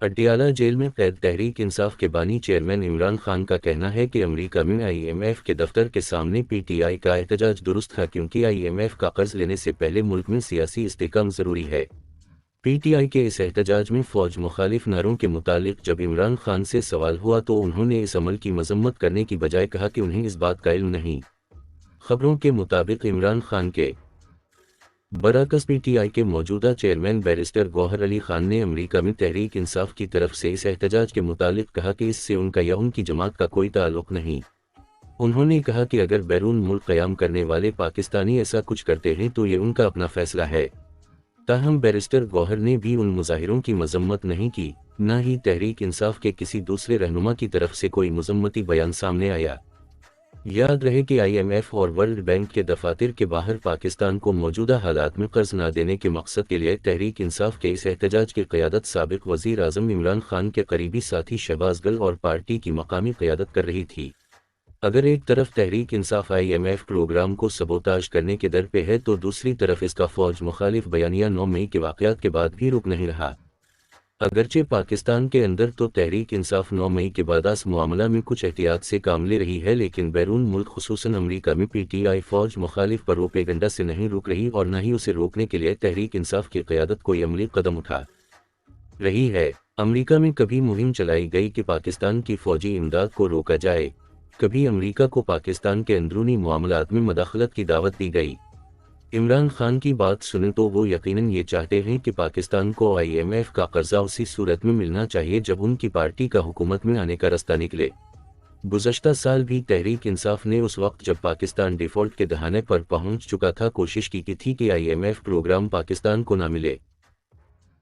Adiala jail میں قید تحریک انصاف کے بانی چیئرمین عمران خان کا کہنا ہے کہ امریکہ میں آئی ایم ایف کے دفتر کے سامنے پی ٹی آئی کا احتجاج درست تھا کیونکہ آئی ایم ایف کا قرض لینے سے پہلے ملک میں سیاسی استحکام ضروری ہے۔ پی ٹی آئی کے اس احتجاج میں فوج مخالف نعروں کے متعلق جب عمران خان سے سوال ہوا تو انہوں نے اس عمل کی مذمت کرنے کی بجائے کہا کہ انہیں اس بات کا علم نہیں۔ خبروں کے مطابق عمران خان کے برعکس پی ٹی آئی کے موجودہ چیئرمین بیرسٹر گوہر علی خان نے امریکہ میں تحریک انصاف کی طرف سے اس احتجاج کے متعلق کہا کہ اس سے ان کا یا ان کی جماعت کا کوئی تعلق نہیں۔ انہوں نے کہا کہ اگر بیرون ملک قیام کرنے والے پاکستانی ایسا کچھ کرتے ہیں تو یہ ان کا اپنا فیصلہ ہے۔ تاہم بیرسٹر گوہر نے بھی ان مظاہروں کی مذمت نہیں کی، نہ ہی تحریک انصاف کے کسی دوسرے رہنما کی طرف سے کوئی مذمتی بیان سامنے آیا۔ یاد رہے کہ آئی ایم ایف اور ورلڈ بینک کے دفاتر کے باہر پاکستان کو موجودہ حالات میں قرض نہ دینے کے مقصد کے لیے تحریک انصاف کے اس احتجاج کی قیادت سابق وزیر اعظم عمران خان کے قریبی ساتھی شہباز گل اور پارٹی کی مقامی قیادت کر رہی تھی۔ اگر ایک طرف تحریک انصاف آئی ایم ایف پروگرام کو سبوتاژ کرنے کے در پہ ہے تو دوسری طرف اس کا فوج مخالف بیانیہ 9 مئی کے واقعات کے بعد بھی رک نہیں رہا۔ اگرچہ پاکستان کے اندر تو تحریک انصاف 9 مئی کے بعد اس معاملہ میں کچھ احتیاط سے کام لے رہی ہے، لیکن بیرون ملک خصوصاً امریکہ میں پی ٹی آئی فوج مخالف پروپیگنڈا سے نہیں رک رہی اور نہ ہی اسے روکنے کے لیے تحریک انصاف کی قیادت کوئی عملی قدم اٹھا رہی ہے۔ امریکہ میں کبھی مہم چلائی گئی کہ پاکستان کی فوجی امداد کو روکا جائے، کبھی امریکہ کو پاکستان کے اندرونی معاملات میں مداخلت کی دعوت دی گئی۔ عمران خان کی بات سنیں تو وہ یقیناً یہ چاہتے ہیں کہ پاکستان کو آئی ایم ایف کا قرضہ اسی صورت میں ملنا چاہیے جب ان کی پارٹی کا حکومت میں آنے کا راستہ نکلے۔ گزشتہ سال بھی تحریک انصاف نے اس وقت جب پاکستان ڈیفالٹ کے دہانے پر پہنچ چکا تھا کوشش کی تھی کہ I M F programme Pakistan کو نہ ملے۔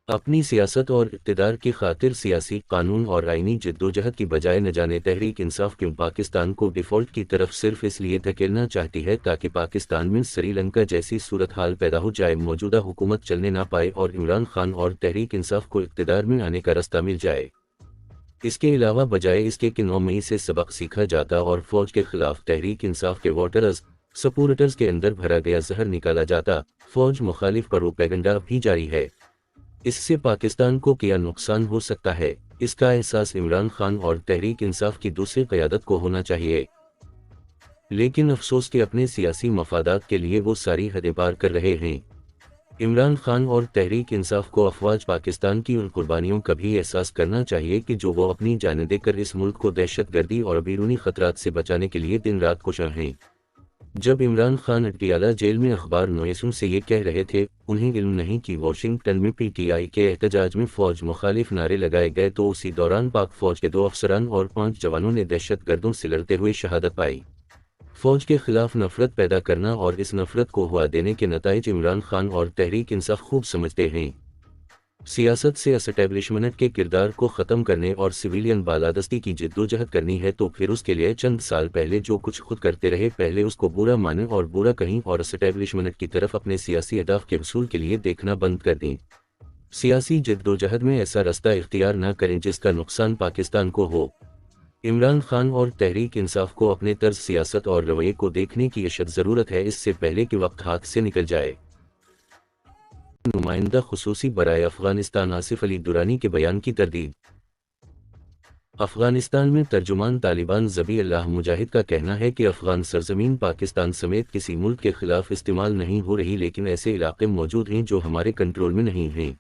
اپنی سیاست اور اقتدار کی خاطر سیاسی، قانون اور آئینی جدوجہد کی بجائے نہ جانے تحریک انصاف کیوں پاکستان کو ڈیفالٹ کی طرف صرف اس لیے دھکیلنا چاہتی ہے تاکہ پاکستان میں سری لنکا جیسی صورتحال پیدا ہو جائے، موجودہ حکومت چلنے نہ پائے اور عمران خان اور تحریک انصاف کو اقتدار میں آنے کا راستہ مل جائے۔ اس کے علاوہ بجائے اس کے کہ 9 مئی سے سبق سیکھا جاتا اور فوج کے خلاف تحریک انصاف کے ووٹرز سپورٹرز کے اندر بھرا گیا زہر نکالا جاتا، فوج مخالف پروپیگنڈا بھی جاری ہے۔ اس سے پاکستان کو کیا نقصان ہو سکتا ہے، اس کا احساس عمران خان اور تحریک انصاف کی دوسری قیادت کو ہونا چاہیے۔ لیکن افسوس کہ اپنے سیاسی مفادات کے لیے وہ ساری حدیں پار کر رہے ہیں۔ عمران خان اور تحریک انصاف کو افواج پاکستان کی ان قربانیوں کا بھی احساس کرنا چاہیے کہ جو وہ اپنی جانیں دے کر اس ملک کو دہشت گردی اور بیرونی خطرات سے بچانے کے لیے دن رات کوشاں ہیں۔ جب عمران خان اڈیالہ جیل میں اخبار نویسوں سے یہ کہہ رہے تھے انہیں علم نہیں کہ واشنگٹن میں پی ٹی آئی کے احتجاج میں فوج مخالف نعرے لگائے گئے تو اسی دوران پاک فوج کے 2 افسران اور 5 جوانوں نے دہشت گردوں سے لڑتے ہوئے شہادت پائی۔ فوج کے خلاف نفرت پیدا کرنا اور اس نفرت کو ہوا دینے کے نتائج عمران خان اور تحریک انصاف خوب سمجھتے ہیں۔ سیاست سے اسٹیبلشمنٹ کے کردار کو ختم کرنے اور سویلین بالادستی کی جدوجہد کرنی ہے تو پھر اس کے لیے چند سال پہلے جو کچھ خود کرتے رہے پہلے اس کو برا مانیں اور برا کہیں اور اسٹیبلشمنٹ کی طرف اپنے سیاسی اہداف کے حصول کے لیے دیکھنا بند کر دیں۔ سیاسی جدوجہد میں ایسا راستہ اختیار نہ کریں جس کا نقصان پاکستان کو ہو۔ عمران خان اور تحریک انصاف کو اپنے طرز سیاست اور رویے کو دیکھنے کی اشد ضرورت ہے، اس سے پہلے کہ وقت ہاتھ سے نکل جائے۔ نمائندہ خصوصی برائے افغانستان آصف علی درانی کے بیان کی تردید۔ افغانستان میں ترجمان طالبان ذبیح اللہ مجاہد کا کہنا ہے کہ افغان سرزمین پاکستان سمیت کسی ملک کے خلاف استعمال نہیں ہو رہی، لیکن ایسے علاقے موجود ہیں جو ہمارے کنٹرول میں نہیں ہیں۔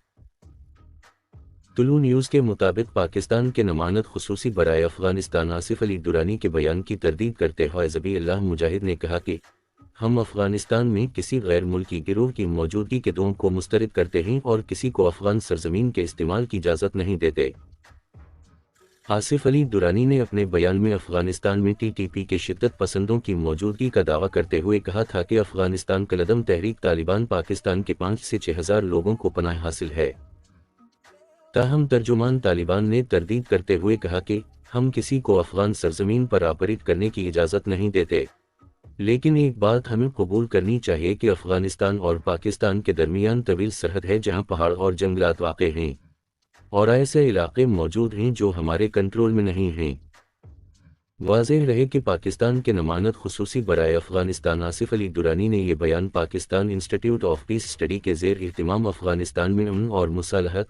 طلوع نیوز کے مطابق پاکستان کے نمائندہ خصوصی برائے افغانستان آصف علی درانی کے بیان کی تردید کرتے ہوئے ذبیح اللہ مجاہد نے کہا کہ ہم افغانستان میں کسی غیر ملکی گروہ کی موجودگی کے دعووں کو مسترد کرتے ہیں اور کسی کو افغان سرزمین کے استعمال کی اجازت نہیں دیتے۔ آصف علی درانی نے اپنے بیان میں افغانستان میں ٹی ٹی پی کے شدت پسندوں کی موجودگی کا دعویٰ کرتے ہوئے کہا تھا کہ افغانستان کالعدم تحریک طالبان پاکستان کے 5 سے 6 ہزار لوگوں کو پناہ حاصل ہے۔ تاہم ترجمان طالبان نے تردید کرتے ہوئے کہا کہ ہم کسی کو افغان سرزمین پر آپریٹ کرنے کی اجازت نہیں دیتے، لیکن ایک بات ہمیں قبول کرنی چاہیے کہ افغانستان اور پاکستان کے درمیان طویل سرحد ہے جہاں پہاڑ اور جنگلات واقع ہیں اور ایسے علاقے موجود ہیں جو ہمارے کنٹرول میں نہیں ہیں۔ واضح رہے کہ پاکستان کے نمائندہ خصوصی برائے افغانستان آصف علی درانی نے یہ بیان پاکستان انسٹی ٹیوٹ آف پیس اسٹڈی کے زیر اہتمام افغانستان میں امن اور مصالحت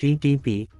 (TTP)